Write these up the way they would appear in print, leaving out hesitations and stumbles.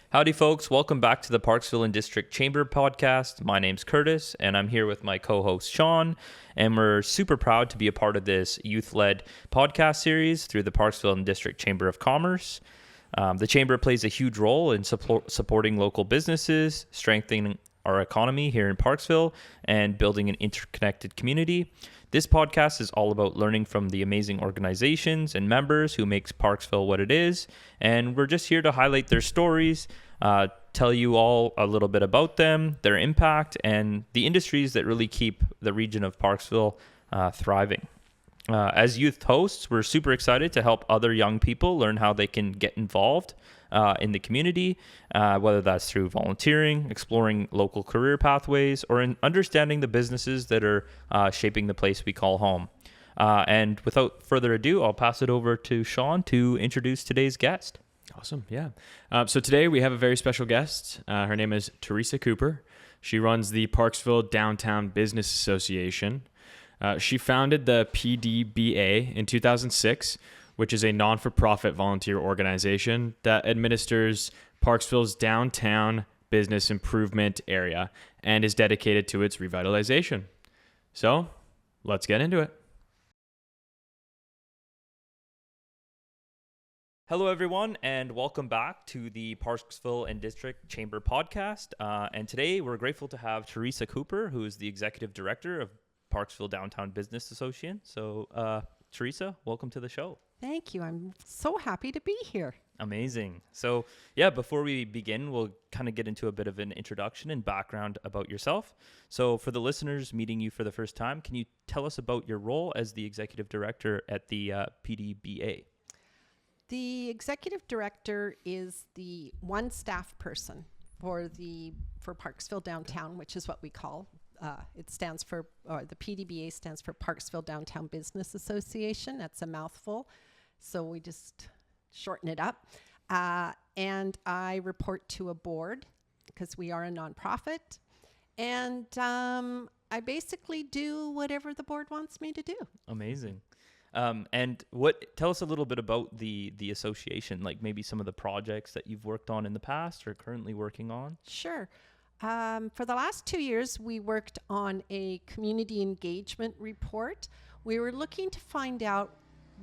Howdy, folks. Welcome back to the Parksville and District Chamber Podcast. My name's Curtis, and I'm here with my co-host, Sean, and we're super proud to be a part of this youth-led podcast series through the Parksville and District Chamber of Commerce. The Chamber plays a huge role in supporting local businesses, strengthening our economy here in Parksville, and building an interconnected community. This podcast is all about learning from the amazing organizations and members who makes Parksville what it is, and we're just here to highlight their stories, tell you all a little bit about them, their impact, and the industries that really keep the region of Parksville thriving. As youth hosts, we're super excited to help other young people learn how they can get involved in the community, whether that's through volunteering, exploring local career pathways, or in understanding the businesses that are shaping the place we call home. And without further ado, I'll pass it over to Sean to introduce today's guest. Awesome. Yeah. So today we have a very special guest. Her name is Teresa Cooper. She runs the Parksville Downtown Business Association. She founded the PDBA in 2006, which is a non-for-profit volunteer organization that administers Parksville's downtown business improvement area and is dedicated to its revitalization. So let's get into it. Hello, everyone, and welcome back to the Parksville and District Chamber Podcast. And today we're grateful to have Teresa Cooper, who is the Executive Director of Parksville Downtown Business Association. So, Teresa, welcome to the show. Thank you. I'm so happy to be here. Amazing. So, yeah, before we begin, we'll kind of get into a bit of an introduction and background about yourself. So, for the listeners meeting you for the first time, can you tell us about your role as the Executive Director at the PDBA? The Executive Director is the one staff person for Parksville Downtown, which is what we call it stands for, or the PDBA stands for Parksville Downtown Business Association. That's a mouthful, so we just shorten it up. And I report to a board because we are a nonprofit. And I basically do whatever the board wants me to do. Amazing. And tell us a little bit about the association, like maybe some of the projects that you've worked on in the past or currently working on. Sure. For the last 2 years, we worked on a community engagement report. We were looking to find out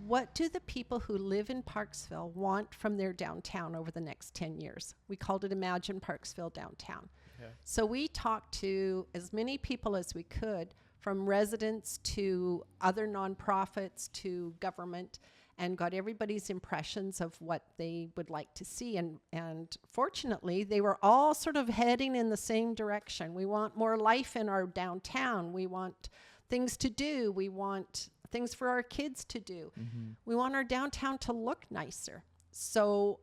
what do the people who live in Parksville want from their downtown over the next 10 years. We called it Imagine Parksville Downtown. Okay. So we talked to as many people as we could, from residents to other nonprofits to government, and got everybody's impressions of what they would like to see. And fortunately, they were all sort of heading in the same direction. We want more life in our downtown. We want things to do. We want things for our kids to do. Mm-hmm. We want our downtown to look nicer. So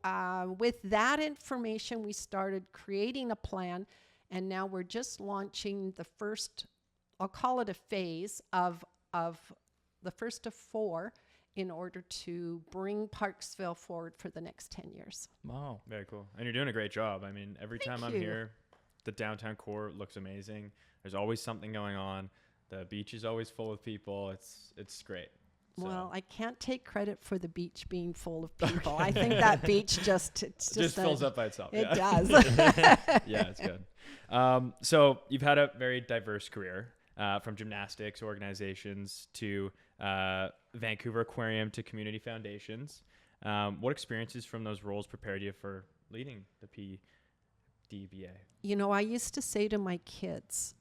with that information, we started creating a plan, and now we're just launching the first, I'll call it a phase of the first of 4 in order to bring Parksville forward for the next 10 years. Wow. Very cool. And you're doing a great job. I mean, every time I'm here, the downtown core looks amazing. There's always something going on. The beach is always full of people. It's great. So. Well, I can't take credit for the beach being full of people. I think that beach just fills up by itself. It does. Yeah, it's good. So you've had a very diverse career. From gymnastics organizations to Vancouver Aquarium to community foundations. What experiences from those roles prepared you for leading the PDBA? You know, I used to say to my kids,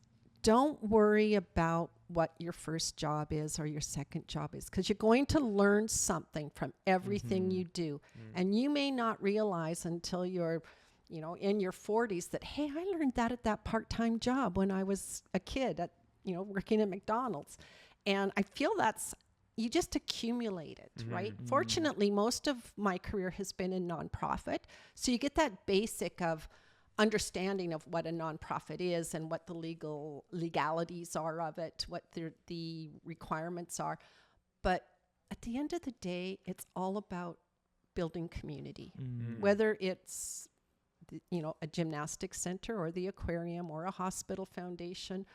don't worry about what your first job is or your second job is, because you're going to learn something from everything you do. And you may not realize until you're in your 40s that, hey, I learned that at that part-time job when I was a kid working at McDonald's. And I feel you just accumulate it, right? Fortunately, most of my career has been in nonprofit. So you get that basic of understanding of what a nonprofit is and what the legalities are of it, what the requirements are. But at the end of the day, it's all about building community, whether it's a gymnastics center or the aquarium or a hospital foundation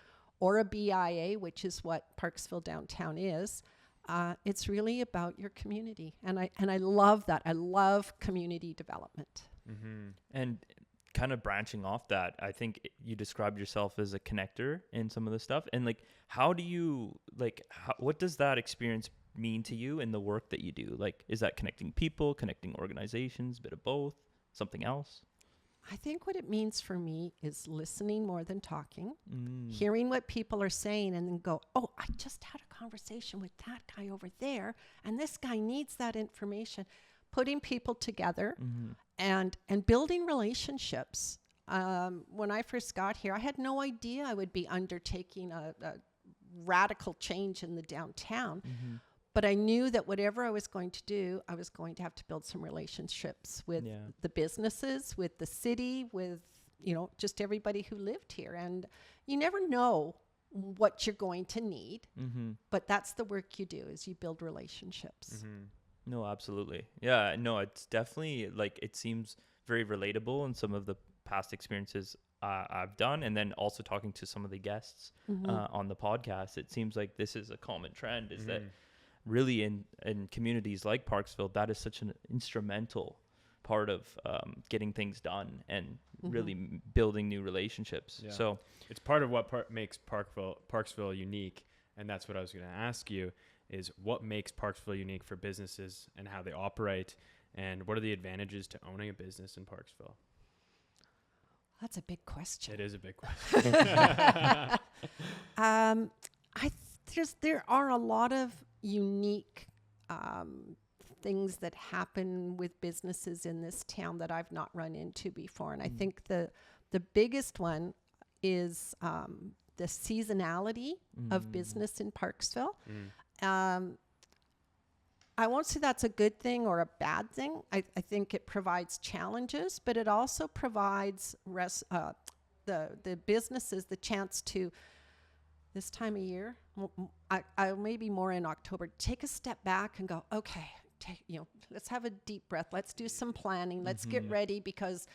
or a BIA, which is what Parksville Downtown is. It's really about your community. And I love that. I love community development. And kind of branching off that, I think you described yourself as a connector in some of the stuff. And like, how do you what does that experience mean to you in the work that you do? Like, is that connecting people, connecting organizations, a bit of both, something else? I think what it means for me is listening more than talking, hearing what people are saying, and then go, oh, I just had a conversation with that guy over there, and this guy needs that information. Putting people together and building relationships. When I first got here, I had no idea I would be undertaking a radical change in the downtown. But I knew that whatever I was going to do, I was going to have to build some relationships with the businesses, with the city, with, just everybody who lived here. And you never know what you're going to need, but that's the work you do, is you build relationships. No, absolutely. Yeah, no, it's definitely like, it seems very relatable in some of the past experiences I've done. And then also talking to some of the guests on the podcast, it seems like this is a common trend, is that really in communities like Parksville, that is such an instrumental part of getting things done and really building new relationships. Yeah. So it's part of what makes Parksville unique. And that's what I was going to ask you, is what makes Parksville unique for businesses and how they operate, and what are the advantages to owning a business in Parksville? That's a big question. It is a big question. There are a lot of unique things that happen with businesses in this town that I've not run into before. And I think the biggest one is the seasonality of business in Parksville. I won't say that's a good thing or a bad thing. I think it provides challenges, but it also provides the businesses the chance to, this time of year, I maybe more in October, take a step back and go, okay, let's have a deep breath. Let's do some planning. Let's get ready, because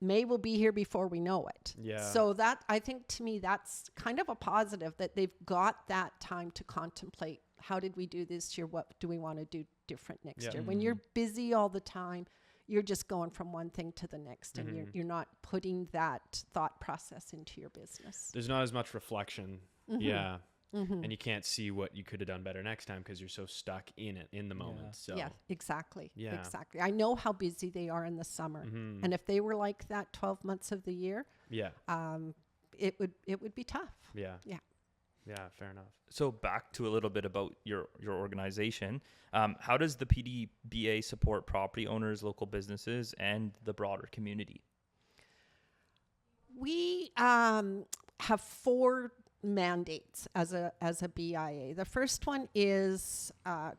May will be here before we know it. Yeah. So that, I think, to me, that's kind of a positive, that they've got that time to contemplate, how did we do this year? What do we want to do different next year? When you're busy all the time, you're just going from one thing to the next, and you're not putting that thought process into your business. There's not as much reflection. Yeah. And you can't see what you could have done better next time, because you're so stuck in it, in the moment. So yeah, exactly. Yeah. Exactly. I know how busy they are in the summer. And if they were like that 12 months of the year, it would be tough. Yeah. Yeah, fair enough. So back to a little bit about your organization. How does the PDBA support property owners, local businesses, and the broader community? We have 4 mandates as a BIA. The first one is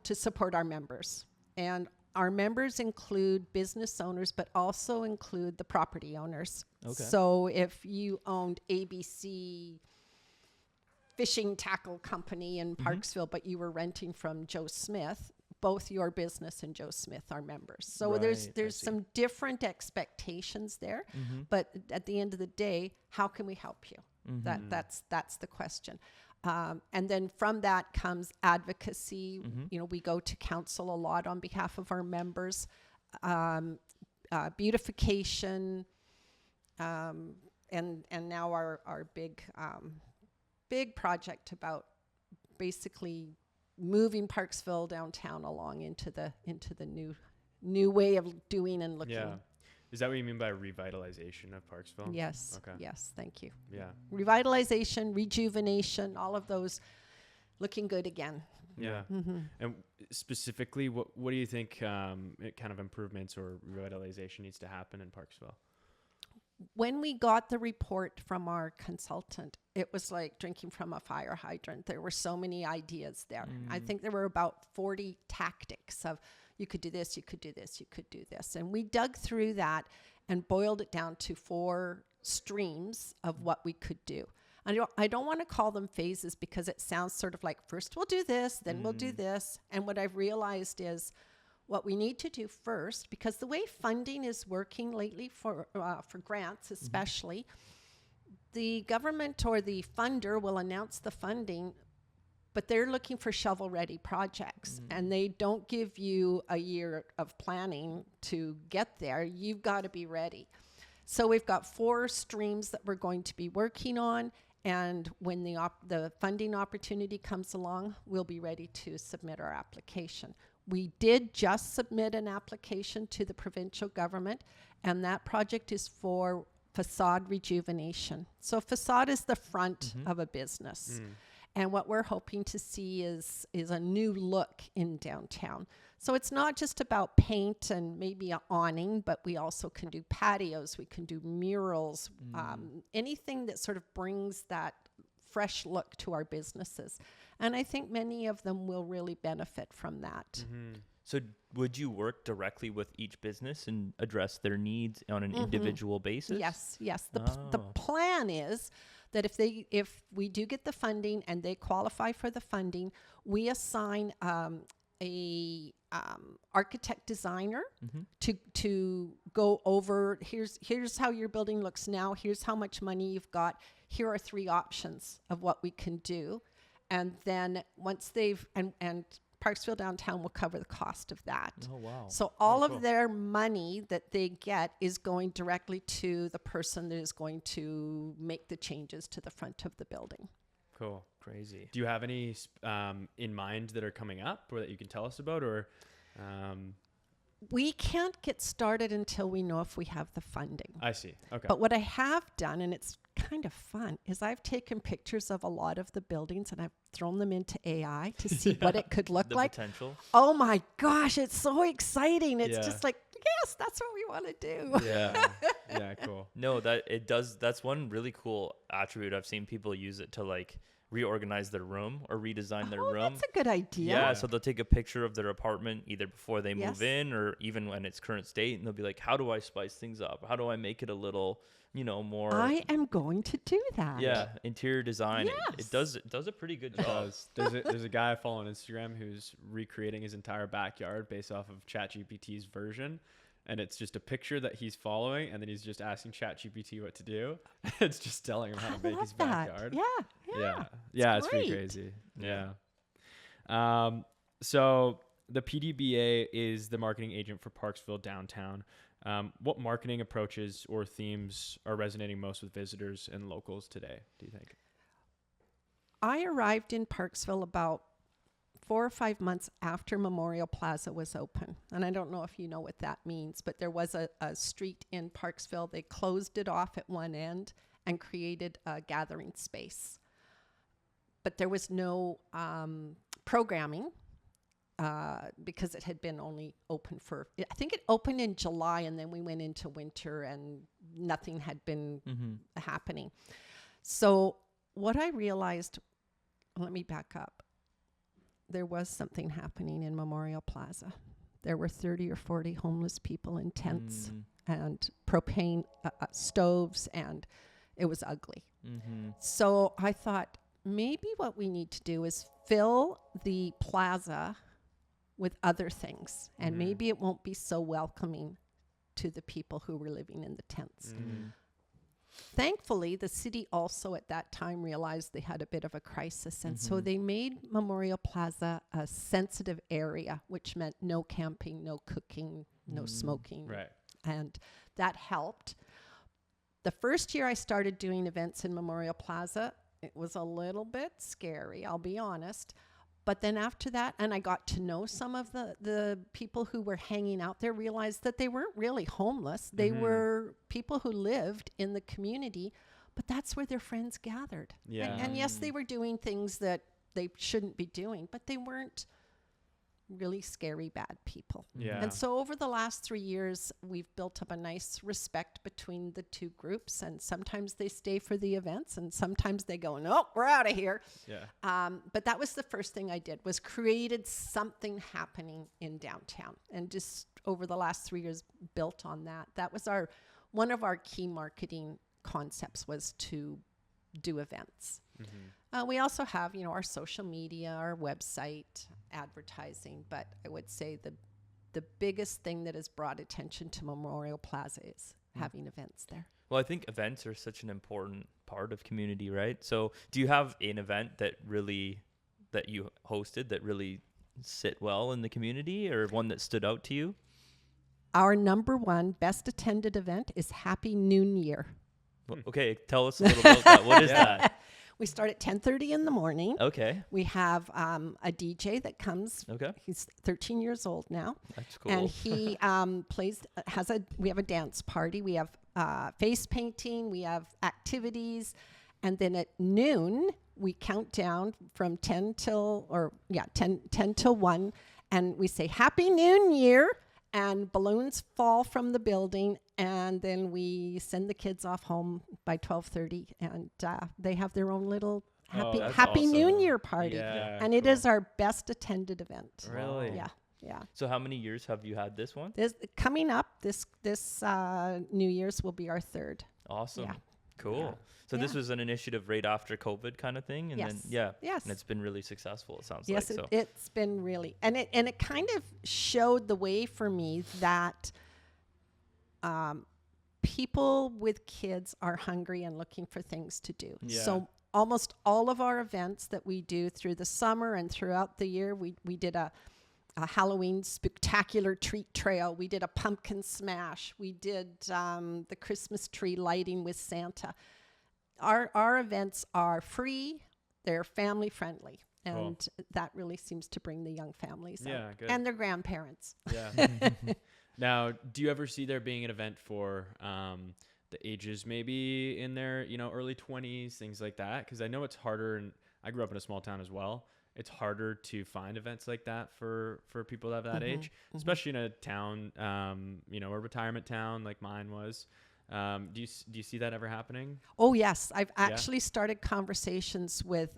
to support our members. And our members include business owners, but also include the property owners. Okay. So if you owned ABC Fishing Tackle Company in Parksville, but you were renting from Joe Smith, both your business and Joe Smith are members. So there's some different expectations there. But at the end of the day, how can we help you? That's the question. And then from that comes advocacy. We go to council a lot on behalf of our members. Beautification, and now our big project about basically moving Parksville downtown along into the new way of doing and looking. Yeah. Is that what you mean by revitalization of Parksville? Yes. Okay. Yes. Thank you. Yeah. Revitalization, rejuvenation, all of those looking good again. Yeah. And specifically, what do you think kind of improvements or revitalization needs to happen in Parksville? When we got the report from our consultant, it was like drinking from a fire hydrant. There were so many ideas there. I think there were about 40 tactics of, you could do this, you could do this, you could do this. And we dug through that and boiled it down to 4 streams of what we could do. I don't want to call them phases, because it sounds sort of like, first we'll do this, then we'll do this. And what I've realized is, what we need to do first, because the way funding is working lately for grants especially, the government or the funder will announce the funding, but they're looking for shovel-ready projects, and they don't give you a year of planning to get there. You've got to be ready. So we've got 4 streams that we're going to be working on. And when the funding opportunity comes along, we'll be ready to submit our application. We did just submit an application to the provincial government, and that project is for facade rejuvenation. So facade is the front of a business. And what we're hoping to see is a new look in downtown. So it's not just about paint and maybe an awning, but we also can do patios, we can do murals, anything that sort of brings that fresh look to our businesses. And I think many of them will really benefit from that. So would you work directly with each business and address their needs on an individual basis? Yes. The plan is that if we do get the funding and they qualify for the funding, we assign a architect designer to go over, here's how your building looks now, here's how much money you've got, here are 3 options of what we can do. And then once and Parksville Downtown will cover the cost of that. Oh, wow. So all of their money that they get is going directly to the person that is going to make the changes to the front of the building. Cool. Crazy. Do you have any in mind that are coming up or that you can tell us about? Or we can't get started until we know if we have the funding. I see. Okay. But what I have done, and it's kind of fun, is I've taken pictures of a lot of the buildings and I've thrown them into AI to see what it could look The like. potential. Oh my gosh, it's so exciting. It's just like, yes, that's what we want to do. Yeah. Yeah, cool. No, that's one really cool attribute. I've seen people use it to like reorganize their room or redesign their room. That's a good idea. Yeah, so they'll take a picture of their apartment either before they move Yes. in or even when it's current state, and they'll be like, how do I spice things up? How do I make it a little, more I am going to do that. interior design. Yes. It does a pretty good job. There's a guy I follow on Instagram who's recreating his entire backyard based off of ChatGPT's version. And it's just a picture that he's following, and then he's just asking ChatGPT what to do. It's just telling him how to make his backyard. Yeah. It's pretty crazy. Yeah. So the PDBA is the marketing agent for Parksville Downtown. What marketing approaches or themes are resonating most with visitors and locals today, do you think? I arrived in Parksville about 4 or 5 months after Memorial Plaza was open. And I don't know if you know what that means, but there was a street in Parksville. They closed it off at one end and created a gathering space. But there was no programming because it had been only open I think it opened in July, and then we went into winter and nothing had been happening. So what I realized, let me back up. There was something happening in Memorial Plaza. There were 30 or 40 homeless people in tents and propane stoves, and it was ugly. So I thought maybe what we need to do is fill the plaza with other things, and maybe it won't be so welcoming to the people who were living in the tents. Thankfully, the city also at that time realized they had a bit of a crisis, and so they made Memorial Plaza a sensitive area, which meant no camping, no cooking, no smoking. Right. And that helped. The first year I started doing events in Memorial Plaza, it was a little bit scary, I'll be honest. But then after that, and I got to know some of the people who were hanging out there, realized that they weren't really homeless. They were people who lived in the community, but that's where their friends gathered. Yeah. And yes, they were doing things that they shouldn't be doing, but they weren't really scary bad people. Yeah. And so over the last 3 years, we've built up a nice respect between the two groups, and sometimes they stay for the events and sometimes they go, nope, we're out of here. Yeah. But that was the first thing I did, was created something happening in downtown, and just over the last 3 years built on that. That was one of our key marketing concepts, was to do events. We also have, our social media, our website, advertising, but I would say the biggest thing that has brought attention to Memorial Plaza is having events there. Well, I think events are such an important part of community, right? So do you have an event that you hosted that really sit well in the community, or one that stood out to you? our number one best attended event is Happy Noon Year. Okay, tell us a little about that. What is that? We start at 10:30 in the morning. Okay. We have a DJ that comes. Okay. He's 13 years old now. That's cool. And he we have a dance party. We have face painting. We have activities. And then at noon, we count down from 10 till 1. And we say, Happy Noon Year. And balloons fall from the building, and then we send the kids off home by 12:30, and they have their own little Happy awesome. Noon Year party. Yeah, and it is our best attended event. Really? Yeah. So how many years have you had this one? Coming up, this New Year's will be our third. Awesome. Yeah. Cool. Yeah. So this was an initiative right after COVID kind of thing, and Yes. then Yes. and it's been really successful. It sounds Yes, like so. it's been really, and it kind of showed the way for me that people with kids are hungry and looking for things to do. Yeah. So almost all of our events that we do through the summer and throughout the year, we did a Halloween spectacular treat trail. We did a pumpkin smash. We did the Christmas tree lighting with Santa. Our events are free. They're family friendly. And that really seems to bring the young families out. Good. And their grandparents. Yeah. Now, do you ever see there being an event for the ages maybe in their, early 20s, things like that? Because I know it's harder, and I grew up in a small town as well. It's harder to find events like that for people that have that age, especially in a town, a retirement town like mine was. Do you see that ever happening? Oh, yes. I've actually started conversations with,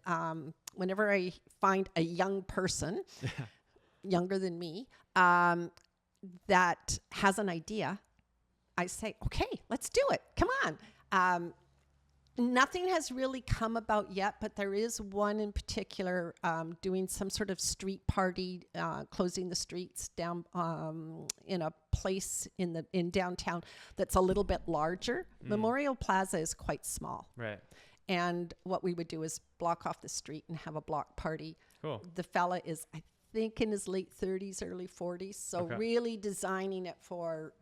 whenever I find a young person, younger than me, that has an idea, I say, okay, let's do it. Come on. Nothing has really come about yet, but there is one in particular doing some sort of street party, closing the streets down in a place in downtown that's a little bit larger. Memorial Plaza is quite small. Right. And what we would do is block off the street and have a block party. Cool. The fella is, I think, in his late 30s, early 40s. So really designing it for,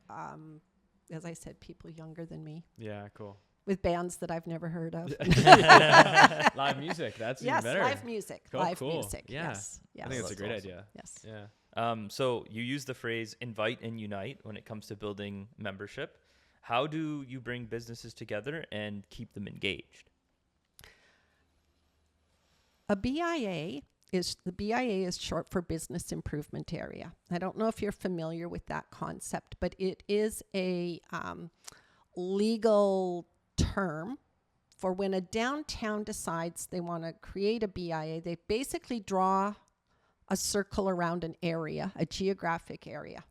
as I said, people younger than me. Yeah, cool. With bands that I've never heard of. Live music. That's yes, even better. live music. Cool, Live cool. music. Yeah. Yes. I think that's a great awesome. idea. Yes. Yeah. So you use the phrase invite and unite when it comes to building membership. How do you bring businesses together and keep them engaged? The BIA is short for Business Improvement Area. I don't know if you're familiar with that concept, but it is a legal term for when a downtown decides they want to create a BIA. They basically draw a circle around an area, a geographic area.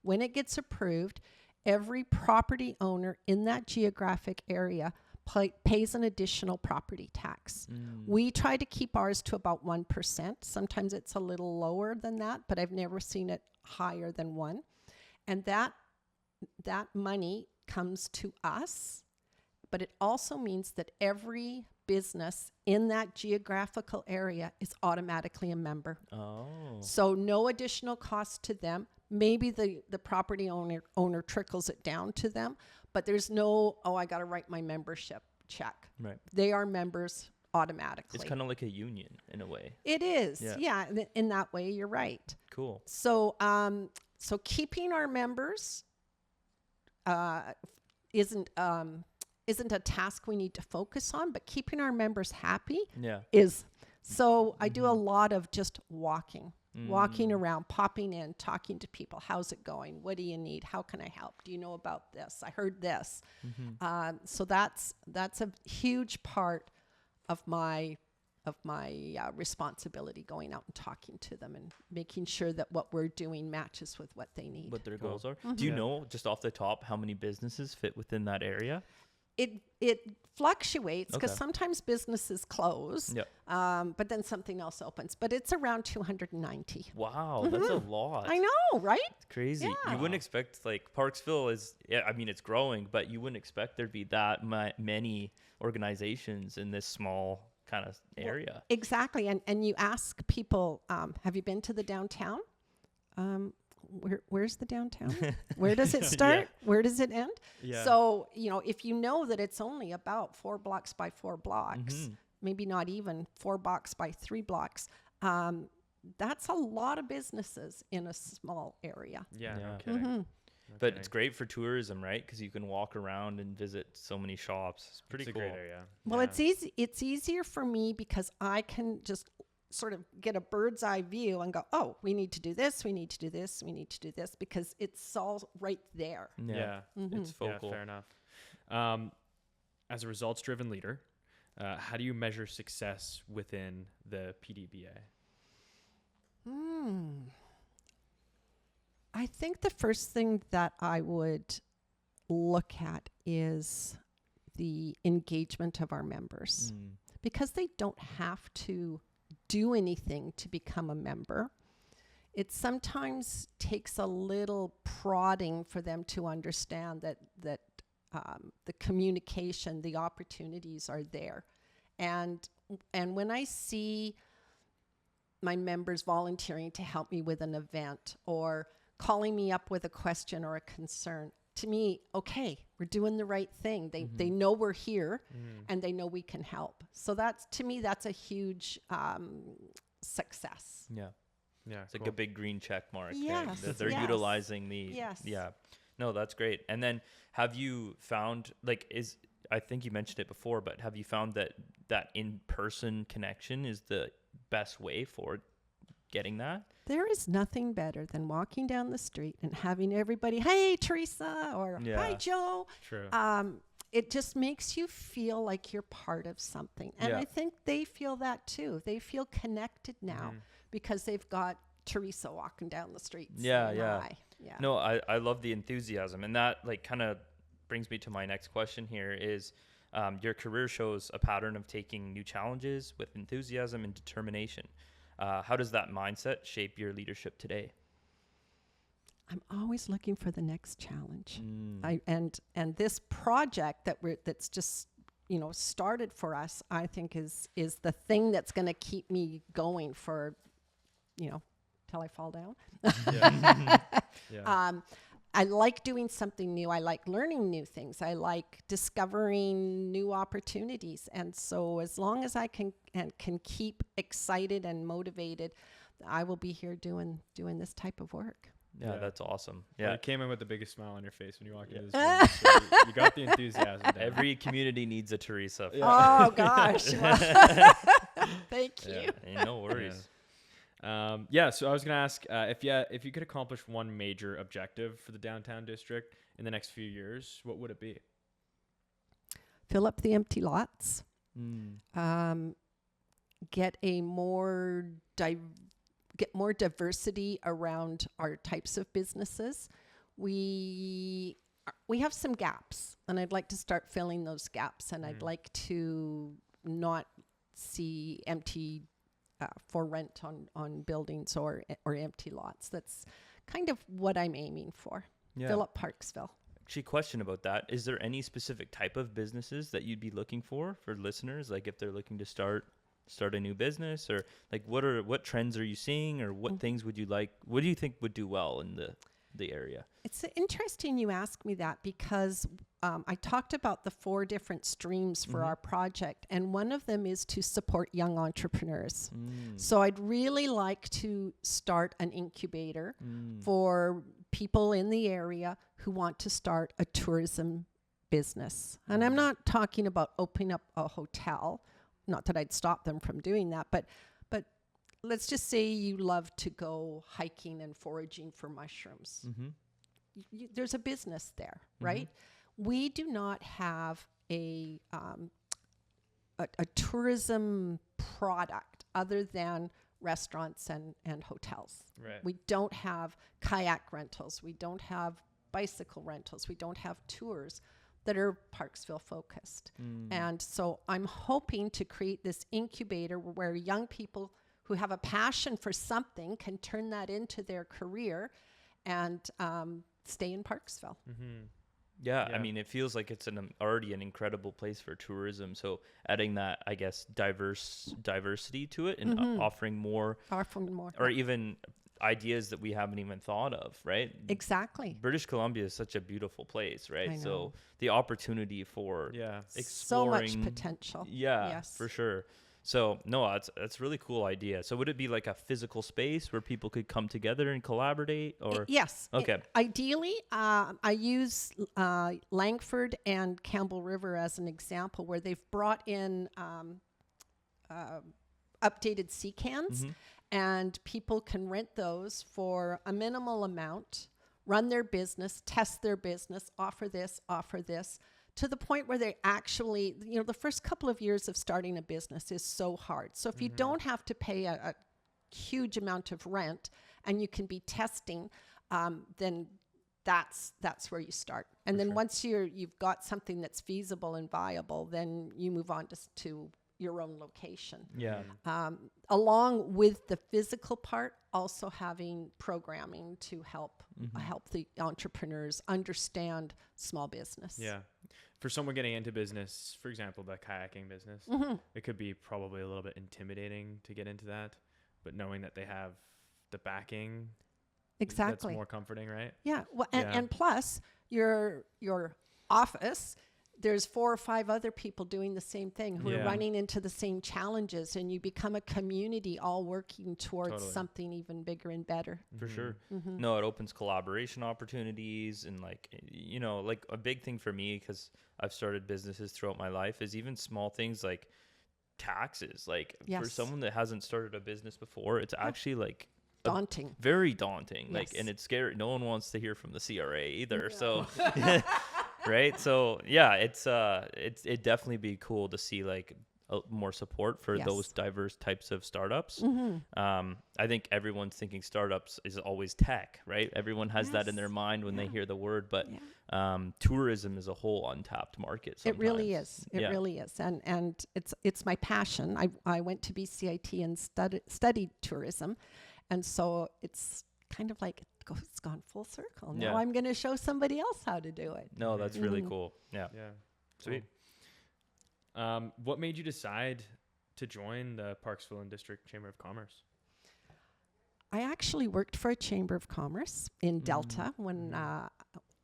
When it gets approved, every property owner in that geographic area pays an additional property tax. We try to keep ours to about 1%. Sometimes it's a little lower than that, but I've never seen it higher than 1. And that money comes to us, but it also means that every business in that geographical area is automatically a member. Oh. So no additional cost to them. Maybe the property owner trickles it down to them, but there's no, I got to write my membership check. Right. They are members automatically. It's kind of like a union in a way. It is. Yeah. In that way, you're right. Cool. So, so keeping our members isn't a task we need to focus on, but keeping our members happy is. So I do a lot of just walking around, popping in, talking to people. How's it going? What do you need? How can I help? Do you know about this? I heard this. So that's a huge part of my responsibility, going out and talking to them and making sure that what we're doing matches with what they need. What their goals are. Do you know, just off the top, how many businesses fit within that area? It fluctuates because sometimes businesses close, but then something else opens. But it's around 290. Wow, that's a lot. I know, right? It's crazy. Yeah. You wouldn't expect, Parksville is, it's growing, but you wouldn't expect there'd be that many organizations in this small kind of area. Well, exactly. And you ask people, have you been to the downtown? where's the downtown? Where does it start? Where does it end? Yeah. So, if you know that it's only about 4 blocks by 4 blocks, maybe not even 4 blocks by 3 blocks, that's a lot of businesses in a small area. Yeah. Yeah. No kidding. No But kidding. it's great for tourism, right? Because you can walk around and visit so many shops. It's pretty It's a cool. great area. Well, Yeah. it's easy. It's easier for me because I can just sort of get a bird's eye view and go, oh, we need to do this, we need to do this, we need to do this, because it's all right there. Yeah. It's focal. Yeah, fair enough. As a results-driven leader, how do you measure success within the PDBA? I think the first thing that I would look at is the engagement of our members, because they don't have to do anything to become a member. It sometimes takes a little prodding for them to understand that the communication, the opportunities are there. And when I see my members volunteering to help me with an event or calling me up with a question or a concern, to me, okay, we're doing the right thing. They know we're here and they know we can help. So to me, that's a huge success. Yeah. Yeah, It's like a big green check mark. Yes, That they're yes. utilizing the. Yes. Yeah. No, that's great. And then have you found, I think you mentioned it before, but have you found that in-person connection is the best way for getting that? There is nothing better than walking down the street and having everybody, hey, Teresa, or hi, Joe. True. It just makes you feel like you're part of something. And Yeah. I think they feel that too. They feel connected now because they've got Teresa walking down the street. Yeah, saying yeah. hi. Yeah. No, I love the enthusiasm. And that kind of brings me to my next question here is your career shows a pattern of taking new challenges with enthusiasm and determination. How does that mindset shape your leadership today? I'm always looking for the next challenge. And this project that's just started for us, I think is the thing that's going to keep me going for till I fall down. Yeah. I like doing something new. I like learning new things. I like discovering new opportunities. And so as long as I can keep excited and motivated, I will be here doing this type of work. Yeah, that's awesome. Well, Yeah. you came in with the biggest smile on your face when you walked into this room. So you got the enthusiasm down. Every community needs a Teresa. Oh, gosh. Thank you. Hey, no worries. So I was going to ask if you could accomplish one major objective for the downtown district in the next few years, what would it be? Fill up the empty lots. Mm. Get more diversity around our types of businesses. We have some gaps, and I'd like to start filling those gaps. And I'd like to not see empty for rent on buildings or empty lots. That's kind of what I'm aiming for. Yeah. Fill up Parksville. Actually, question about that. Is there any specific type of businesses that you'd be looking for listeners? Like if they're looking to start a new business, or like what trends are you seeing, or what things what do you think would do well in the area? It's interesting you ask me that because I talked about the 4 different streams for our project, and one of them is to support young entrepreneurs. So I'd really like to start an incubator for people in the area who want to start a tourism business. And I'm not talking about opening up a hotel, not that I'd stop them from doing that, but let's just say you love to go hiking and foraging for mushrooms. There's a business there, right? We do not have a tourism product other than restaurants and hotels. Right. We don't have kayak rentals. We don't have bicycle rentals. We don't have tours that are Parksville focused. And so I'm hoping to create this incubator where young people who have a passion for something can turn that into their career and stay in Parksville. Yeah, I mean, it feels like it's already an incredible place for tourism. So adding that, I guess, diversity to it and offering more. Offering more. Or even, ideas that we haven't even thought of, right? Exactly. British Columbia is such a beautiful place, right? I know. So the opportunity for So much exploring potential. Yeah, Yes. for sure. So no, that's a really cool idea. So would it be like a physical space where people could come together and collaborate, or Yes. Okay. Ideally, I use Langford and Campbell River as an example where they've brought in updated sea cans, and people can rent those for a minimal amount, run their business, test their business, offer this, to the point where they actually, the first couple of years of starting a business is so hard. So if you don't have to pay a huge amount of rent and you can be testing, then that's where you start. And then once you've got something that's feasible and viable, then you move on to your own location. Yeah. Along with the physical part, also having programming to help the entrepreneurs understand small business. Yeah. For someone getting into business, for example, the kayaking business, it could be probably a little bit intimidating to get into that, but knowing that they have the backing, Exactly. that's more comforting, right? Yeah. Well, and plus your office, there's 4 or 5 other people doing the same thing who are running into the same challenges, and you become a community all working towards something even bigger and better. For sure. No, it opens collaboration opportunities, and like a big thing for me, because I've started businesses throughout my life, is even small things like taxes. Like for someone that hasn't started a business before, it's actually like daunting. Very daunting. Yes. Like, and it's scary. No one wants to hear from the CRA either. So right. So yeah, it'd definitely be cool to see like more support for those diverse types of startups. I think everyone's thinking startups is always tech, right? Everyone has that in their mind when they hear the word, but tourism is a whole untapped market sometimes. It really is. It really is. And it's my passion. I went to BCIT and studied tourism. And so it's kind of like it's gone full circle. Now I'm going to show somebody else how to do it. No, that's really cool. Yeah. Yeah. Sweet. Cool. What made you decide to join the Parksville and District Chamber of Commerce? I actually worked for a Chamber of Commerce in Delta when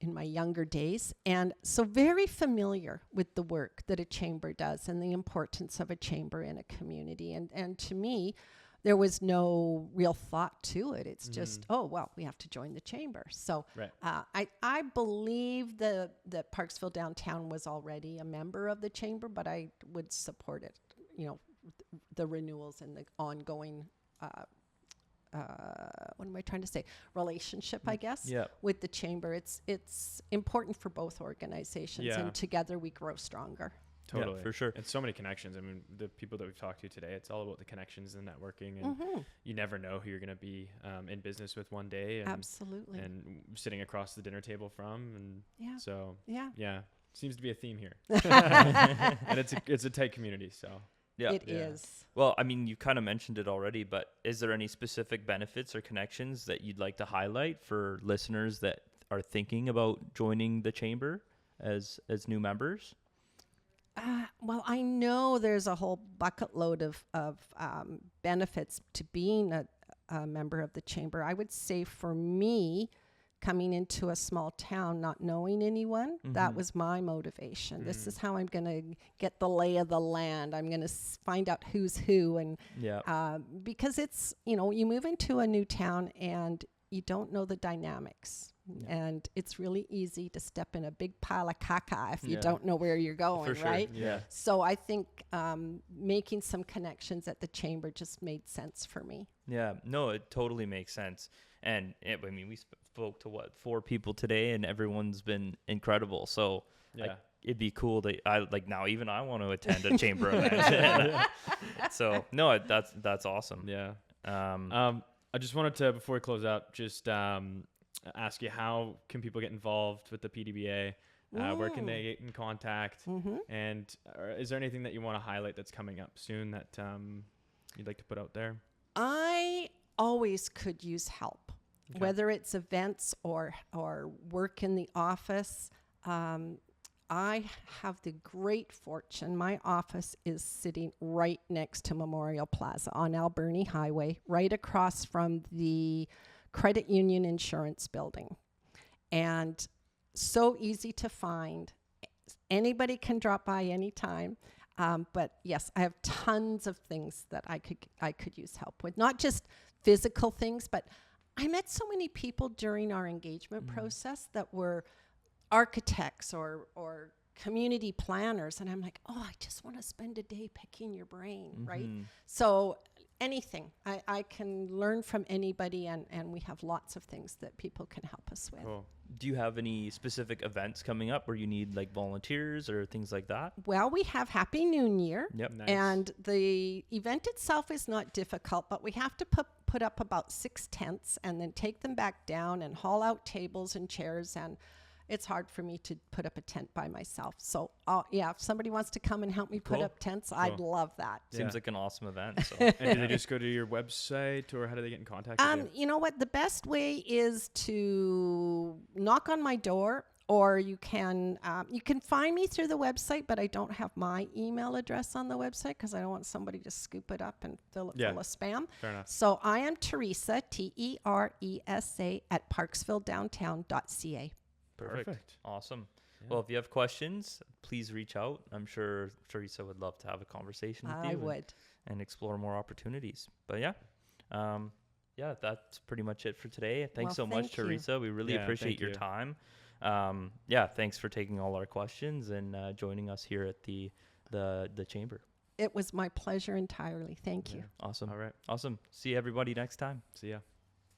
in my younger days, and so very familiar with the work that a chamber does and the importance of a chamber in a community. And to me, there was no real thought to it. It's just, we have to join the chamber. So I believe that Parksville Downtown was already a member of the chamber, but I would support it, the renewals and the ongoing, what am I trying to say? Relationship, I guess, with the chamber. It's important for both organizations, and together we grow stronger. Totally. Yeah, for sure. And so many connections. I mean, the people that we've talked to today, it's all about the connections and networking. And you never know who you're going to be in business with one day. And, absolutely. And sitting across the dinner table from. And so, seems to be a theme here. And it's a tight community. So, it is. Well, I mean, you kind of mentioned it already, but is there any specific benefits or connections that you'd like to highlight for listeners that are thinking about joining the chamber as new members? Well, I know there's a whole bucket load of benefits to being a member of the chamber. I would say for me, coming into a small town, not knowing anyone, that was my motivation. This is how I'm going to get the lay of the land. I'm going to find out who's who. And because it's, you move into a new town and you don't know the dynamics. And it's really easy to step in a big pile of caca if you don't know where you're going, right? Yeah. So I think making some connections at the chamber just made sense for me. Yeah. No, it totally makes sense. And we spoke to 4 people today, and everyone's been incredible. So it'd be cool to now even I want to attend a chamber event. So no, that's awesome. Yeah. I just wanted to, before we close out, just ask you, how can people get involved with the PDBA? Where can they get in contact? And is there anything that you want to highlight that's coming up soon that you'd like to put out there? I always could use help, whether it's events or work in the office. I have the great fortune. My office is sitting right next to Memorial Plaza on Alberni Highway, right across from the Credit Union Insurance Building. And so easy to find. Anybody can drop by anytime. But yes, I have tons of things that I could use help with. Not just physical things, but I met so many people during our engagement process that were architects or community planners, and I'm like, oh, I just want to spend a day picking your brain, right? So anything, I can learn from anybody, and we have lots of things that people can help us with. Cool. Do you have any specific events coming up where you need like volunteers or things like that? Well, we have Happy New Year. Yep. Nice. And the event itself is not difficult, but we have to put up about 6 tents and then take them back down and haul out tables and chairs, and it's hard for me to put up a tent by myself. So, yeah, if somebody wants to come and help me put Cool. up tents, I'd love that. Seems Yeah. like an awesome event. So. And do they just go to your website, or how do they get in contact with you? You know what? The best way is to knock on my door, or you can find me through the website, but I don't have my email address on the website because I don't want somebody to scoop it up and fill it full of spam. Fair enough. So I am Teresa, Teresa, at parksvilledowntown.ca. Perfect. Awesome. Well, if you have questions, please reach out. I'm sure Teresa would love to have a conversation with you. I would. And explore more opportunities. But yeah, that's pretty much it for today. Thanks so much, thank you. Teresa. We really Yeah, appreciate thank your you. time. Thanks for taking all our questions and joining us here at the chamber. It was my pleasure entirely. Thank you. Awesome. All right. Awesome. See everybody next time. See ya.